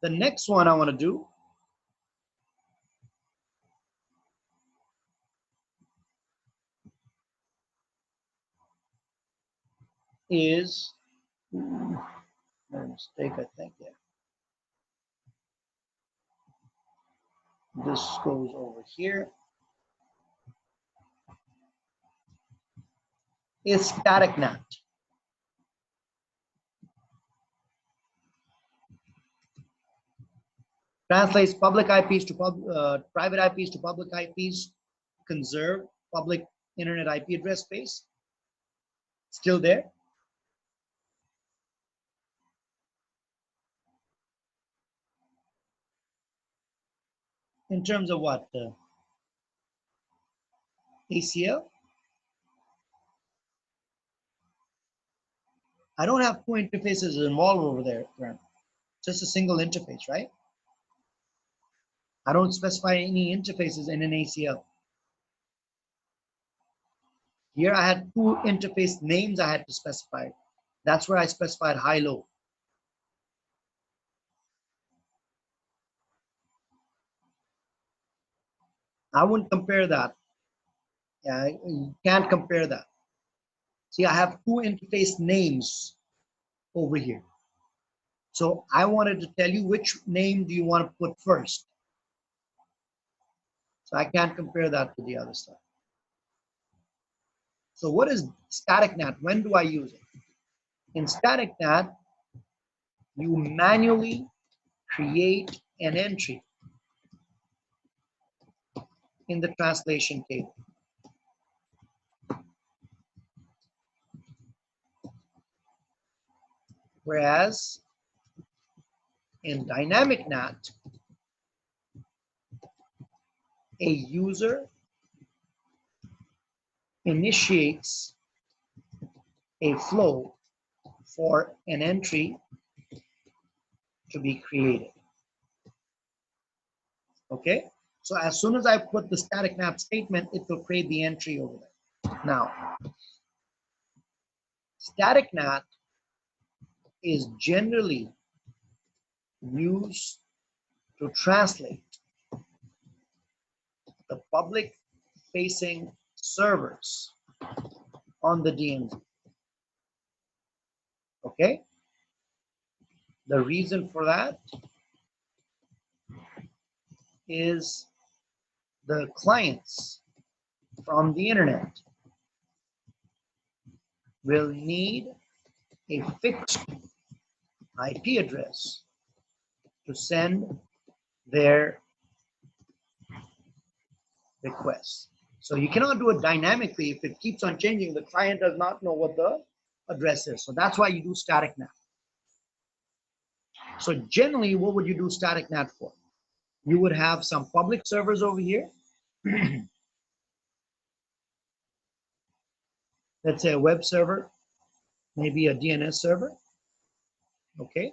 The next one I want to do is, mistake, I think, yeah. This goes over here. Is Static NAT. Translates public IPs to private IPs to public IPs, conserve public internet IP address space. Still there? In terms of what? ACL? I don't have two interfaces involved over there, just a single interface, right? I don't specify any interfaces in an ACL. Here I had two interface names I had to specify. That's where I specified high-low. I wouldn't compare that. Yeah, you can't compare that. See, I have two interface names over here. So I wanted to tell you which name do you want to put first. So I can't compare that to the other stuff. So what is Static NAT? When do I use it? In Static NAT, you manually create an entry in the translation table. Whereas in Dynamic NAT, a user initiates a flow for an entry to be created. Okay, so as soon as I put the Static NAT statement, it will create the entry over there. Now, Static NAT is generally used to translate the public facing servers on the DMZ. Okay, the reason for that is the clients from the internet will need a fixed IP address to send their requests. So you cannot do it dynamically. If it keeps on changing, the client does not know what the address is. So that's why you do Static NAT. So generally, what would you do Static NAT for? You would have some public servers over here. Let's say a web server, maybe a DNS server. Okay.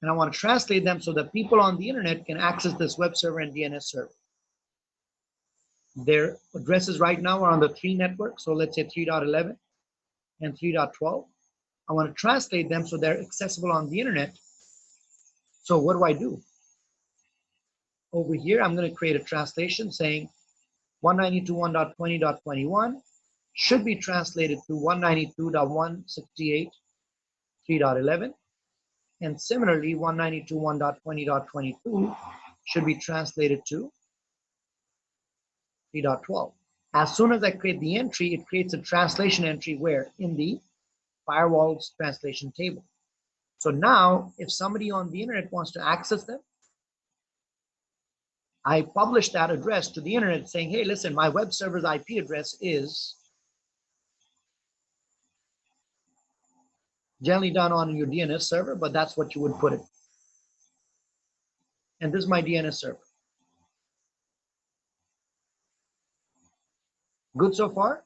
And I want to translate them so that people on the internet can access this web server and DNS server. Their addresses right now are on the 3 network. So let's say 3.11 and 3.12. I want to translate them so they're accessible on the internet. So what do? Over here, I'm going to create a translation saying 192.1.20.21 should be translated to 192.168.3.11. And similarly, 192.1.20.22 should be translated to 3.12. As soon as I create the entry, it creates a translation entry where? In the firewall's translation table. So now, if somebody on the internet wants to access them, I publish that address to the internet saying, hey, listen, my web server's IP address is generally done on your DNS server, but that's what you would put it. And this is my DNS server. Good so far?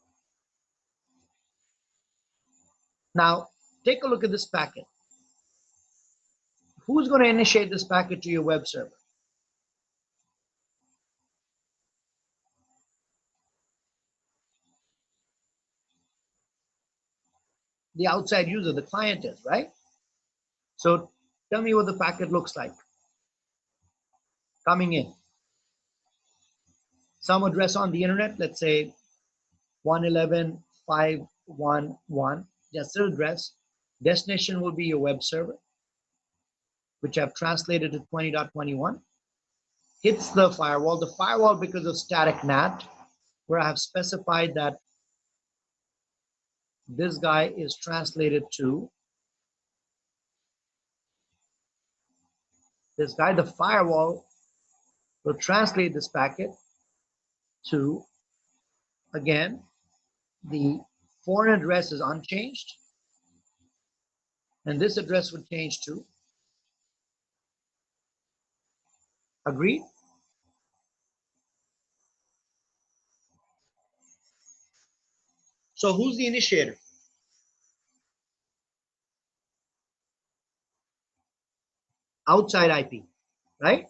Now, take a look at this packet. Who's going to initiate this packet to your web server? The outside user, the client is, right? So tell me what the packet looks like. coming in. Some address on the internet, let's say 111.511, just the address. Destination will be your web server, which I've translated to 20.21. Hits the firewall. The firewall, because of static NAT, where I have specified that this guy is translated to this guy, the firewall will translate this packet to, again, the foreign address is unchanged, and this address would change to, agreed? So who's the initiator? Outside IP, right?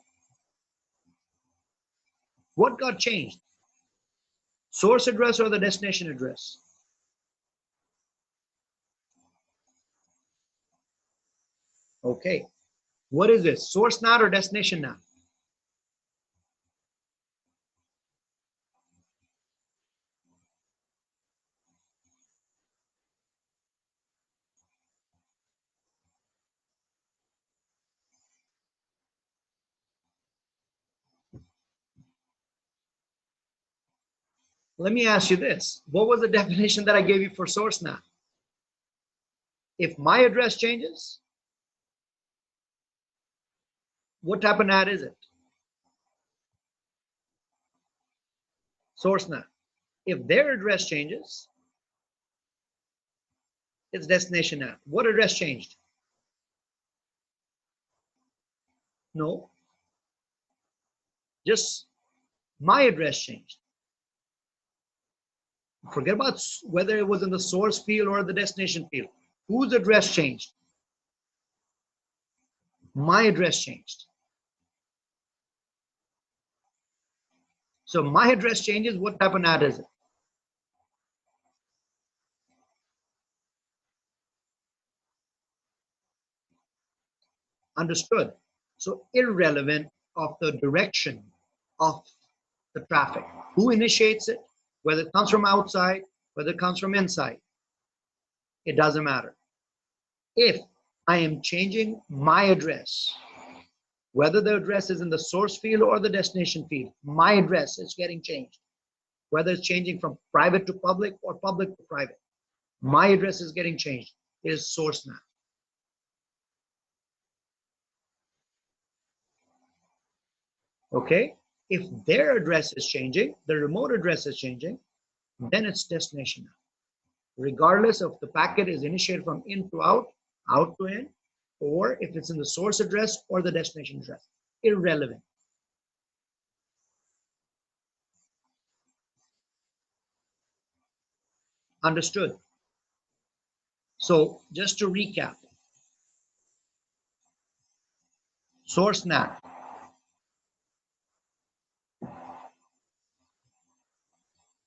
What got changed? Source address or the destination address? Okay. What is this? Source NAT or destination NAT? Let me ask you this. What was the definition that I gave you for source NAT? If my address changes, what type of NAT is it? Source NAT. If their address changes, it's destination NAT. What address changed? No, just my address changed. Forget about whether it was in the source field or the destination field. Whose address changed? My address changed. So my address changes, what type of NAT is it? Understood. So irrelevant of the direction of the traffic. Who initiates it? Whether it comes from outside, whether it comes from inside, it doesn't matter. If I am changing my address, whether the address is in the source field or the destination field, my address is getting changed. Whether it's changing from private to public or public to private, my address is getting changed. It is source NAT. Okay? If their address is changing, the remote address is changing, then it's destination NAT. Regardless of the packet is initiated from in to out, out to in, or if it's in the source address or the destination address. Irrelevant. Understood? So just to recap, source NAT.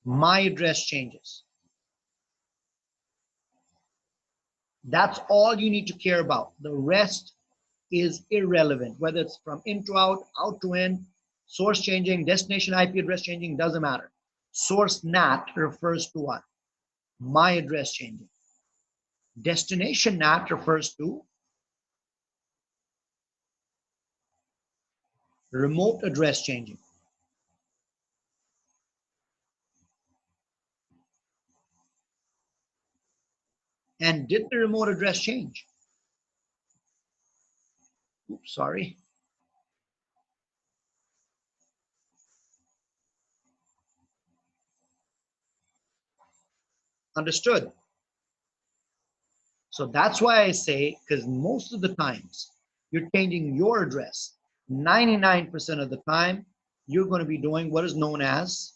My address changes. That's all you need to care about. The rest is irrelevant, whether it's from in to out to in, source changing, destination IP address changing, doesn't matter. Source NAT refers to what? My address changing. Destination NAT refers to remote address changing. And did the remote address change? Oops, sorry. Understood. So that's why I say, because most of the times you're changing your address. 99% of the time, you're going to be doing what is known as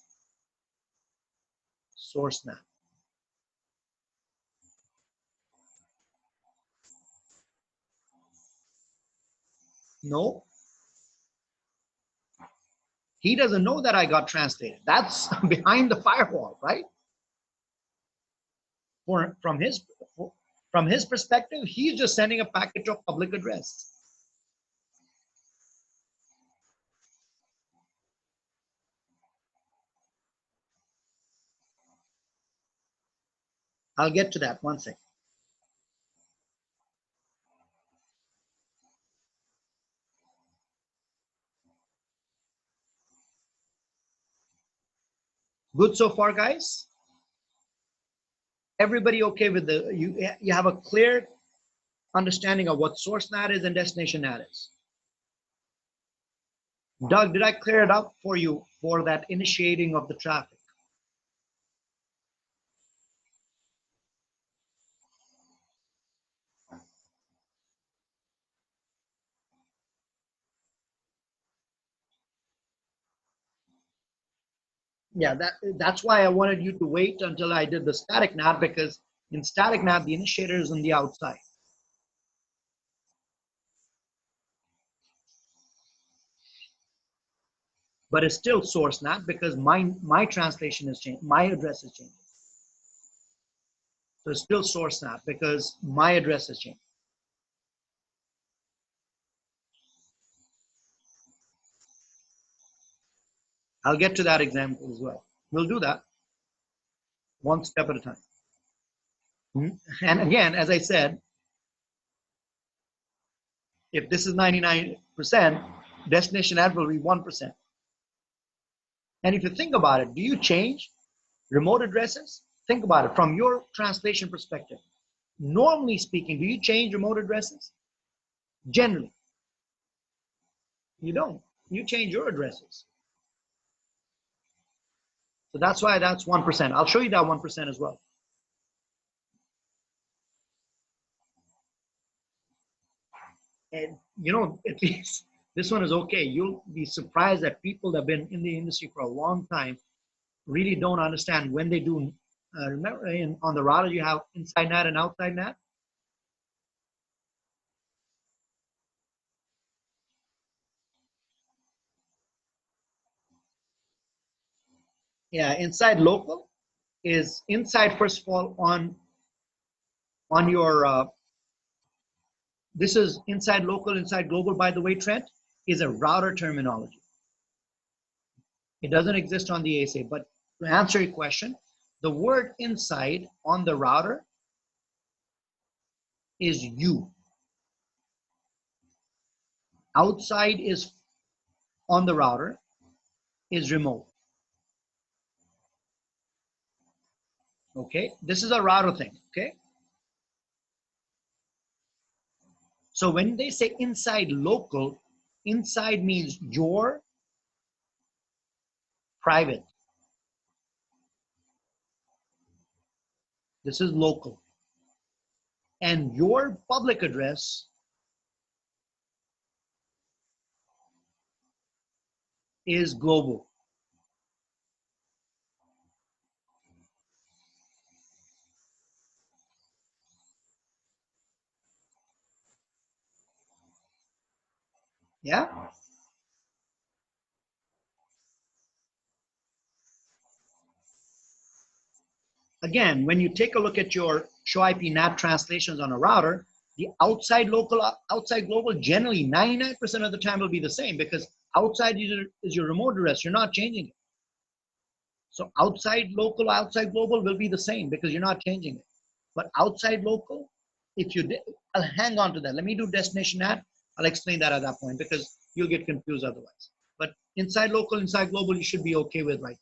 source NAT. No, he doesn't know that I got translated. That's behind the firewall, right? From his perspective, he's just sending a packet to a public address. I'll get to that one second. Good so far, guys? Everybody okay with the, you have a clear understanding of what source NAT is and destination NAT is? Doug, did I clear it up for you for that initiating of the traffic? Yeah, that's why I wanted you to wait until I did the static NAT, because in static NAT, the initiator is on the outside. But it's still source NAT because my translation has changed, my address has changed. So it's still source NAT because my address has changed. I'll get to that example as well. We'll do that one step at a time. And again, as I said, if this is 99%, destination NAT will be 1%. And if you think about it, do you change remote addresses? Think about it from your translation perspective. Normally speaking, do you change remote addresses? Generally, you don't. You change your addresses. So that's why that's 1%. I'll show you that 1% as well. And you know, at least this one is okay. You'll be surprised that people that have been in the industry for a long time really don't understand when they do. Remember, on the router you have inside NAT and outside NAT. Yeah, inside local is inside, first of all, on your this is inside local, inside global, by the way, Trent, is a router terminology. It doesn't exist on the ASA. But to answer your question, the word inside on the router is you. Outside is on the router is remote. Okay, this is a router thing. Okay, so when they say inside local, inside means your private. This is local. And your public address is global. Yeah. Again, when you take a look at your show IP NAT translations on a router, the outside local, outside global, generally 99% of the time will be the same, because outside is your remote address. You're not changing it. So outside local, outside global will be the same because you're not changing it. But outside local, if you did, I'll hang on to that. Let me do destination NAT. I'll explain that at that point because you'll get confused otherwise. But inside local, inside global, you should be okay with right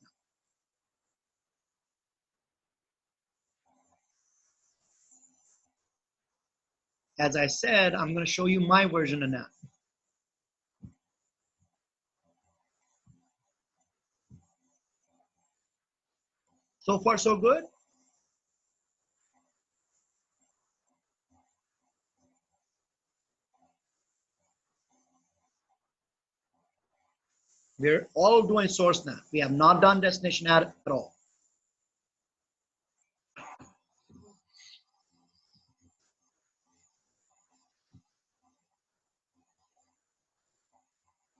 now. As I said, I'm going to show you my version of NAT. So far, so good? We're all doing source NAT. We have not done destination NAT at all.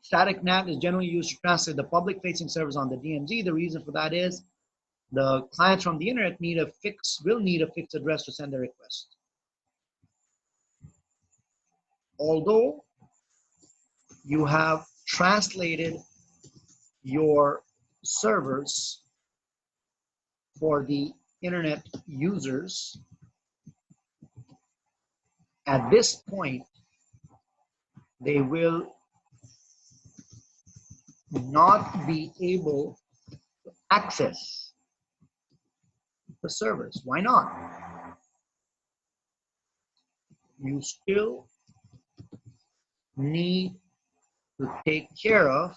Static NAT is generally used to translate the public-facing servers on the DMZ. The reason for that is the clients from the internet will need a fixed address to send their request. Although you have translated your servers for the internet users at this point, they will not be able to access the servers. Why not? You still need to take care of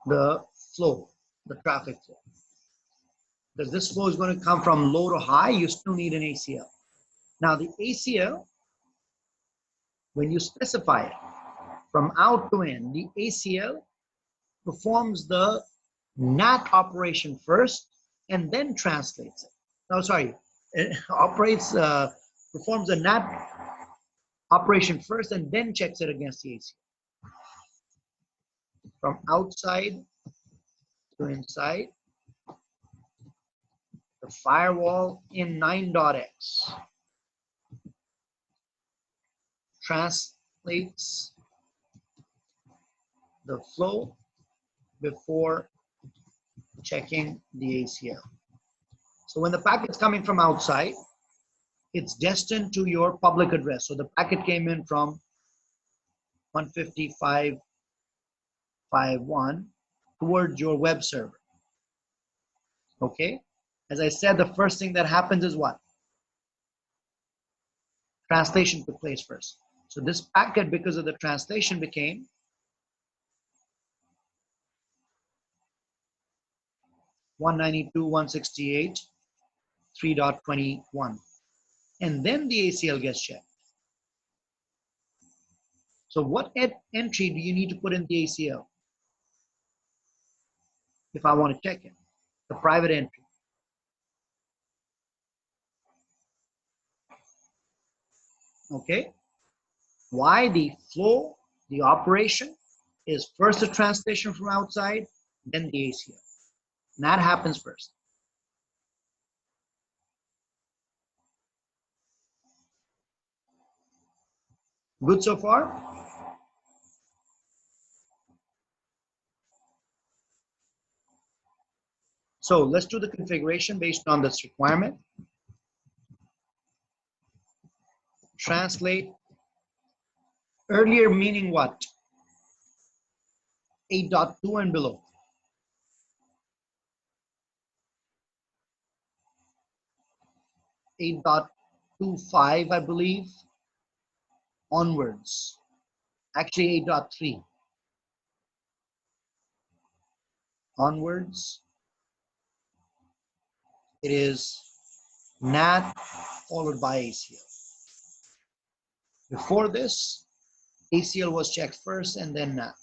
the flow, the traffic flow. Because this flow is going to come from low to high, you still need an ACL. Now the ACL, when you specify it from out to in, the ACL performs the NAT operation first and then translates it. No, sorry, it performs a NAT operation first and then checks it against the ACL. From outside to inside, the firewall in 9.x translates the flow before checking the ACL. So when the packet's coming from outside, it's destined to your public address. So the packet came in from 155.1 towards your web server. Okay? As I said, the first thing that happens is what? Translation took place first. So this packet, because of the translation, became 192.168.3.21. And then the ACL gets checked. So what entry do you need to put in the ACL if I want to check it? The private entry. Okay? Why? The flow, the operation is first the translation from outside, then the ACL. And that happens first. Good so far? So let's do the configuration based on this requirement. Translate. Earlier meaning what? 8.2 and below. 8.25, I believe, onwards. Actually 8.3. Onwards, it is NAT followed by ACL. Before this, ACL was checked first and then NAT.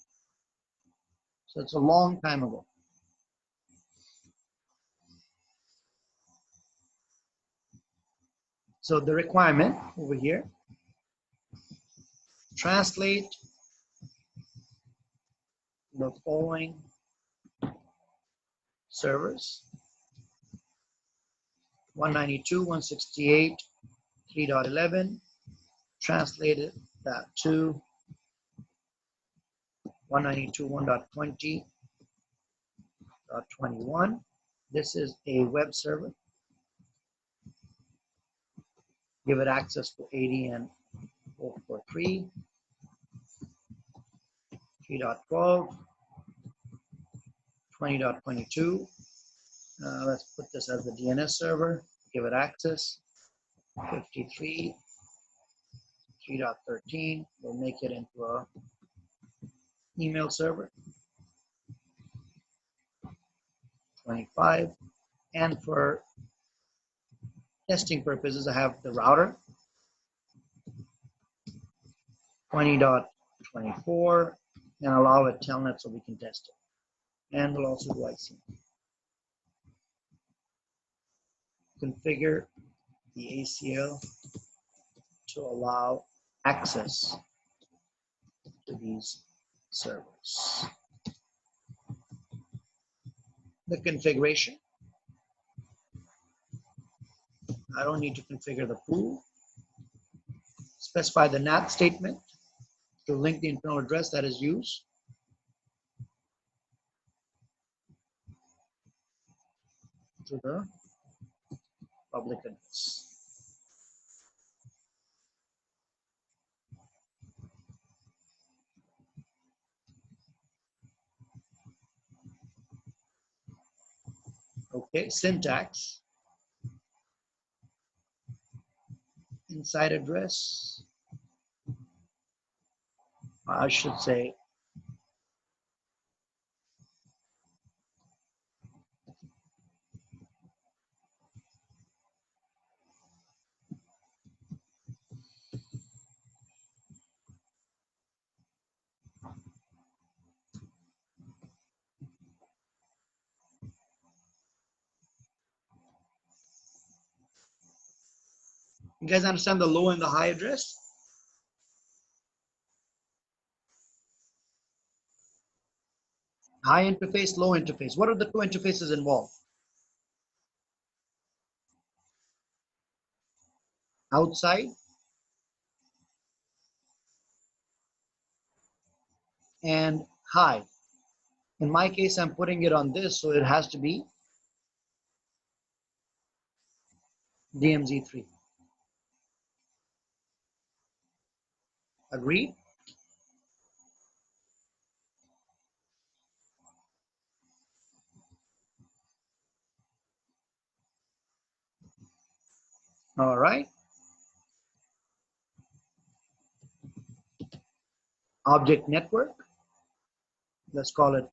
So it's a long time ago. So the requirement over here, translate the following servers: 192.168.3.11, translated that to 192.1.20.21. This is a web server. Give it access to 80 and 443, 3.12, 20.22. Let's put this as the DNS server. Give it access. 53, 3.13. We'll make it into a email server. 25. And for testing purposes, I have the router. 20.24, and allow a telnet so we can test it. And we'll also do IC. Configure the ACL to allow access to these servers. The configuration. I don't need to configure the pool. Specify the NAT statement to link the internal address that is used. to the public address. Okay, syntax. Inside address. I should say you guys understand the low and the high address? High interface, low interface. What are the two interfaces involved? Outside and high. In my case, I'm putting it on this, so it has to be DMZ3. Agreed? All right. Object network. Let's call it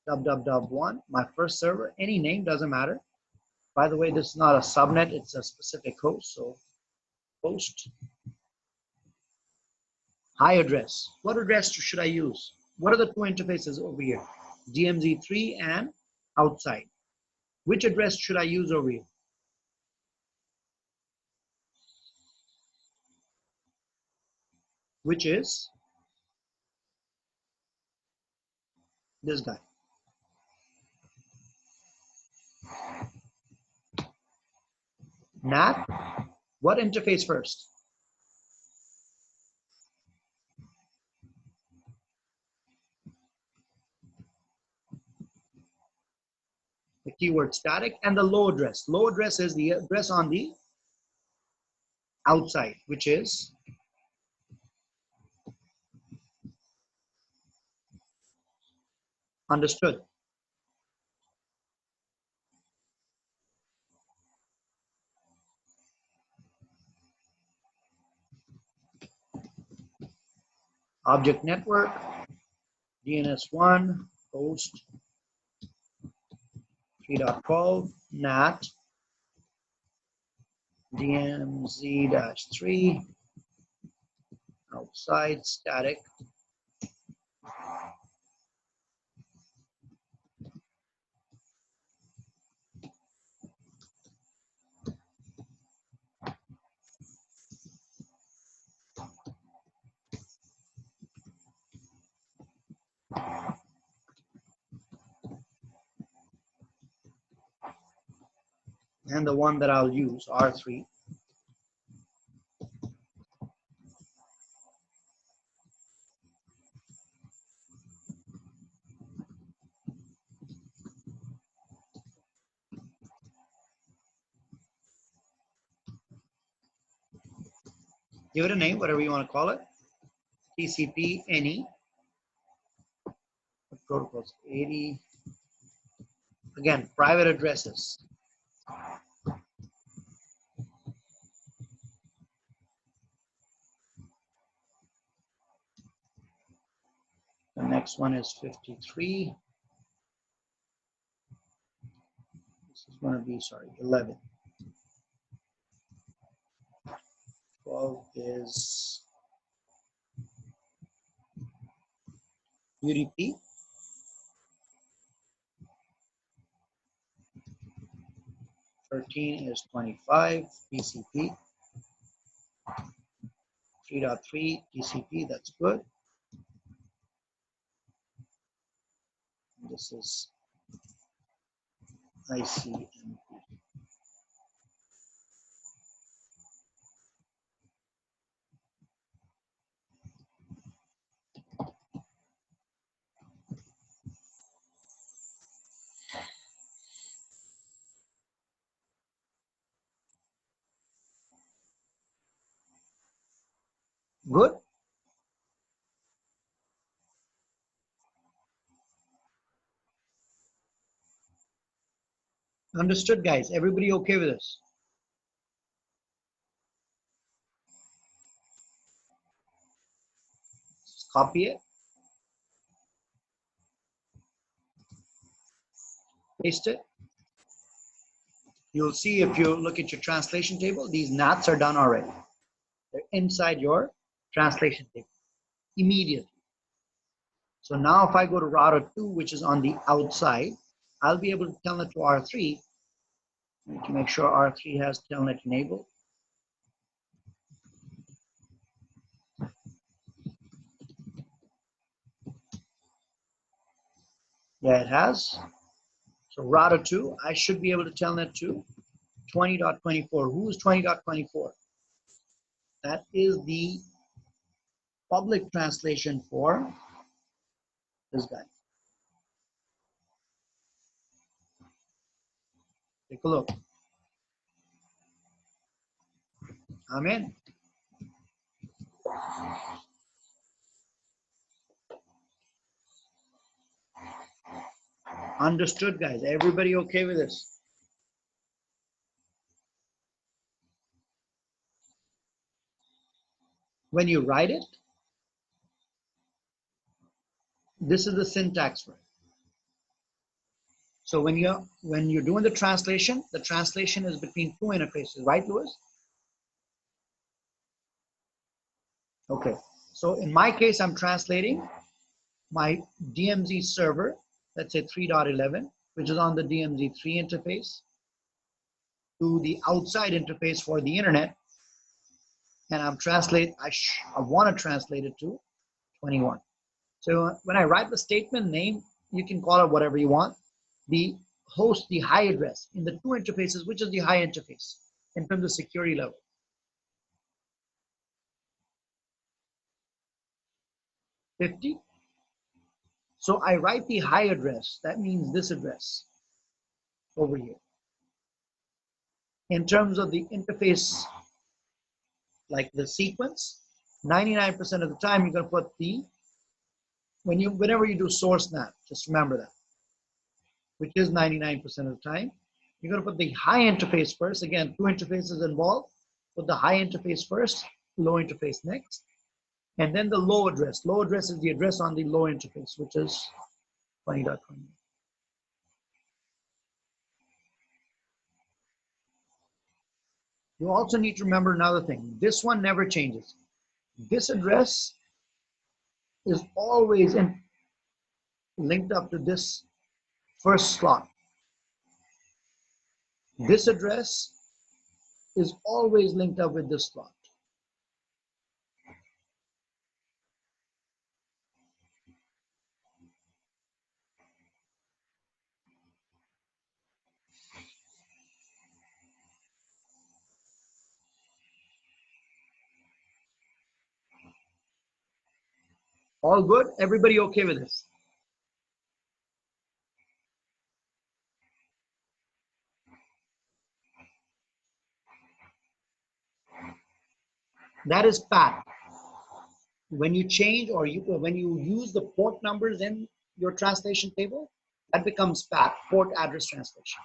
www1. My first server, any name, doesn't matter. By the way, this is not a subnet, it's a specific host. So host, high address. What address should I use? What are the two interfaces over here? DMZ3 and outside. Which address should I use over here? Which is this guy. NAT, what interface first? The keyword static and the low address. Low address is the address on the outside, which is understood. Object network, DNS1, host 3.12, NAT, DMZ-3, outside, static. And the one that I'll use, R3. Give it a name, whatever you want to call it. TCP, any. Protocols, 80. Again, private addresses. The next one is 53. This is going to be, 11. 12 is UDP. 13 is 25, TCP. 3.3, TCP, that's good. This is ICMP. Good? Understood, guys? Everybody okay with this? Just copy it, paste it. You'll see if you look at your translation table, these NATs are done already. They're inside your translation table immediately. So now if I go to router 2, which is on the outside, I'll be able to telnet to R3. I need to make sure R3 has telnet enabled. Yeah, it has. So router 2, I should be able to telnet to 20.24. Who is 20.24? That is the public translation for this guy. Take a look. I'm in. Understood, guys. Everybody okay with this? When you write it, this is the syntax for it. So when you're doing the translation is between two interfaces, right, Louis? Okay. So in my case, I'm translating my DMZ server, let's say 3.11, which is on the DMZ3 interface, to the outside interface for the internet, and I want to translate it to 21. So when I write the statement name, you can call it whatever you want. The host, the high address in the two interfaces, which is the high interface in terms of security level? 50. So I write the high address. That means this address over here. In terms of the interface, like the sequence, 99% of the time you're going to put the, whenever you do source NAT, just remember that, which is 99% of the time, you're going to put the high interface first. Again, two interfaces involved. Put the high interface first, low interface next, and then the low address. Low address is the address on the low interface, which is 20.20. You also need to remember another thing. This one never changes. This address is always linked up to this first slot. This address is always linked up with this slot. All good? Everybody okay with this? That is PAT. When you change or when you use the port numbers in your translation table, that becomes PAT, port address translation.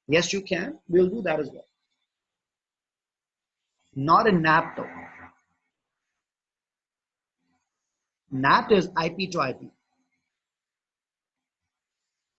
Yes, you can. We'll do that as well. Not in NAT though. NAT is IP to IP.